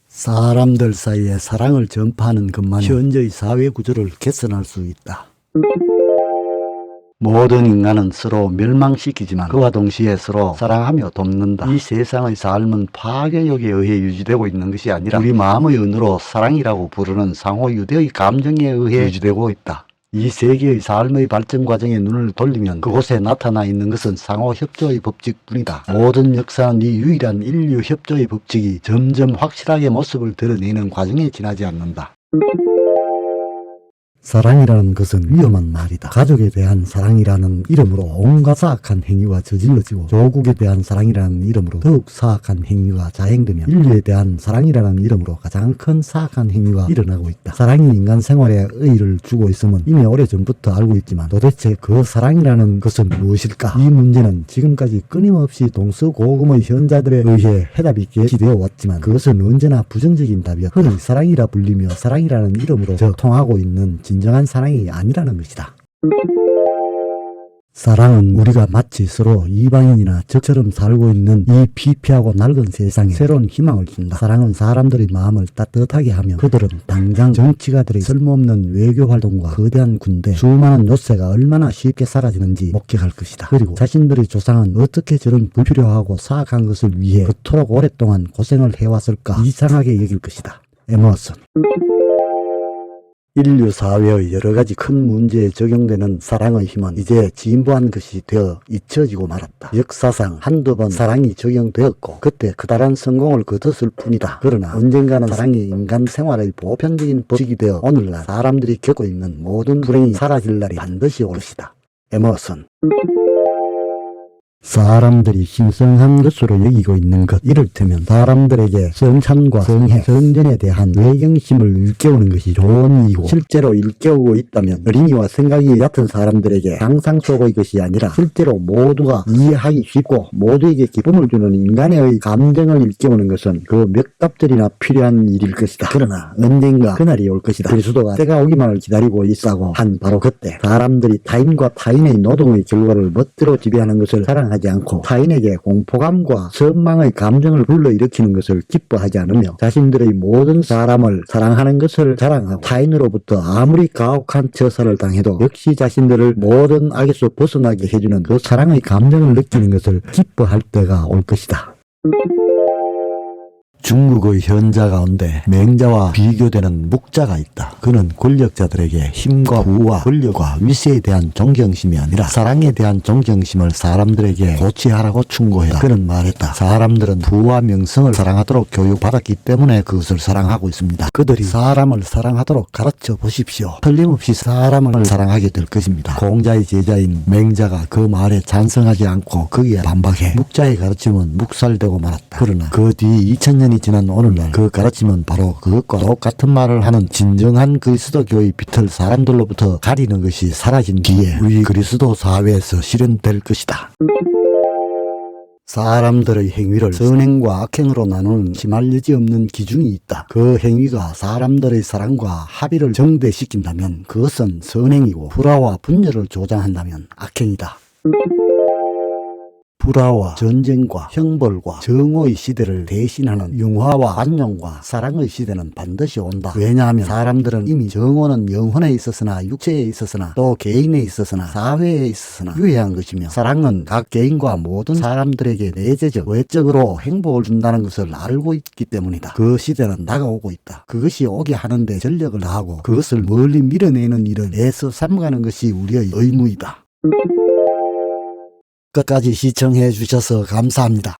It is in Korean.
사람들 사이에 사랑을 전파하는 것만이 현재의 사회 구조를 개선할 수 있다. 모든 인간은 서로 멸망시키지만 그와 동시에 서로 사랑하며 돕는다. 이 세상의 삶은 파괴력에 의해 유지되고 있는 것이 아니라 우리 마음의 은으로 사랑이라고 부르는 상호유대의 감정에 의해 유지되고 있다. 이 세계의 삶의 발전 과정에 눈을 돌리면 그곳에 나타나 있는 것은 상호협조의 법칙뿐이다. 모든 역사는 이 유일한 인류협조의 법칙이 점점 확실하게 모습을 드러내는 과정에 지나지 않는다. 사랑이라는 것은 위험한 말이다. 가족에 대한 사랑이라는 이름으로 온갖 사악한 행위가 저질러지고 조국에 대한 사랑이라는 이름으로 더욱 사악한 행위가 자행되며 인류에 대한 사랑이라는 이름으로 가장 큰 사악한 행위가 일어나고 있다. 사랑이 인간 생활에 의의를 주고 있음은 이미 오래전부터 알고 있지만 도대체 그 사랑이라는 것은 무엇일까? 이 문제는 지금까지 끊임없이 동서고금의 현자들에 의해 해답이 제시되어 왔지만 그것은 언제나 부정적인 답이었다. 흔히 사랑이라 불리며 사랑이라는 이름으로 통하고 있는 진정한 사랑이 아니라는 것이다. 사랑은 우리가 마치 서로 이방인이나 적처럼 살고 있는 이 피폐하고 낡은 세상에 새로운 희망을 준다. 사랑은 사람들의 마음을 따뜻하게 하며 그들은 당장 정치가들의 쓸모없는 외교 활동과 거대한 군대, 수많은 요새가 얼마나 쉽게 사라지는지 목격할 것이다. 그리고 자신들의 조상은 어떻게 저런 불필요하고 사악한 것을 위해 그토록 오랫동안 고생을 해왔을까 이상하게 여길 것이다. 에머슨. 인류 사회의 여러가지 큰 문제에 적용되는 사랑의 힘은 이제 진부한 것이 되어 잊혀지고 말았다. 역사상 한두 번 사랑이 적용되었고 그때 그다란 성공을 거뒀을 뿐이다. 그러나 언젠가는 사랑이 인간 생활의 보편적인 법칙이 되어 오늘날 사람들이 겪고 있는 모든 불행이 사라질 날이 반드시 올 것이다. 에머슨. 사람들이 신성한 것으로 여기고 있는 것, 이를테면 사람들에게 성찬과 성회, 성전에 대한 외경심을 일깨우는 것이 좋은 일이고 실제로 일깨우고 있다면 어린이와 생각이 얕은 사람들에게 상상 속의 것이 아니라 실제로 모두가 이해하기 쉽고 모두에게 기쁨을 주는 인간의 감정을 일깨우는 것은 그 몇 갑절이나 필요한 일일 것이다. 그러나 언젠가 그날이 올 것이다. 그리스도가 때가 오기만을 기다리고 있다고 한 바로 그때 사람들이 타인과 타인의 노동의 결과를 멋대로 지배하는 것을 사랑하지 않고 타인에게 공포감과 선망의 감정을 불러일으키는 것을 기뻐하지 않으며 자신들의 모든 사람을 사랑하는 것을 자랑하고 타인으로부터 아무리 가혹한 처사를 당해도 역시 자신들을 모든 악에서 벗어나게 해주는 그 사랑의 감정을 느끼는 것을 기뻐할 때가 올 것이다. 중국의 현자 가운데 맹자와 비교되는 묵자가 있다. 그는 권력자들에게 힘과 부와 권력과 위세에 대한 존경심이 아니라 사랑에 대한 존경심을 사람들에게 고취하라고 충고했다. 그는 말했다. 사람들은 부와 명성을 사랑하도록 교육받았기 때문에 그것을 사랑하고 있습니다. 그들이 사람을 사랑하도록 가르쳐 보십시오. 틀림없이 사람을 사랑하게 될 것입니다. 공자의 제자인 맹자가 그 말에 찬성하지 않고 거기에 반박해 묵자의 가르침은 묵살되고 말았다. 그러나 그 뒤 2000년이 지난 오늘날 그 가르침은 바로 그것과 똑같은 말을 하는 진정한 그리스도교의 빛을 사람들로부터 가리는 것이 사라진 뒤에 우리 그리스도 사회에서 실현될 것이다. 사람들의 행위를 선행과 악행으로 나누는 심할 여지 없는 기준이 있다. 그 행위가 사람들의 사랑과 합의를 정대시킨다면 그것은 선행이고 불화와 분열을 조장한다면 악행이다. 불화와 전쟁과 형벌과 정오의 시대를 대신하는 융화와 안녕과 사랑의 시대는 반드시 온다. 왜냐하면 사람들은 이미 정오는 영혼에 있었으나 육체에 있었으나 또 개인에 있었으나 사회에 있었으나 유해한 것이며 사랑은 각 개인과 모든 사람들에게 내재적 외적으로 행복을 준다는 것을 알고 있기 때문이다. 그 시대는 다가오고 있다. 그것이 오게 하는데 전력을 다하고 그것을 멀리 밀어내는 일을 애써 삼가는 것이 우리의 의무이다. 끝까지 시청해 주셔서 감사합니다.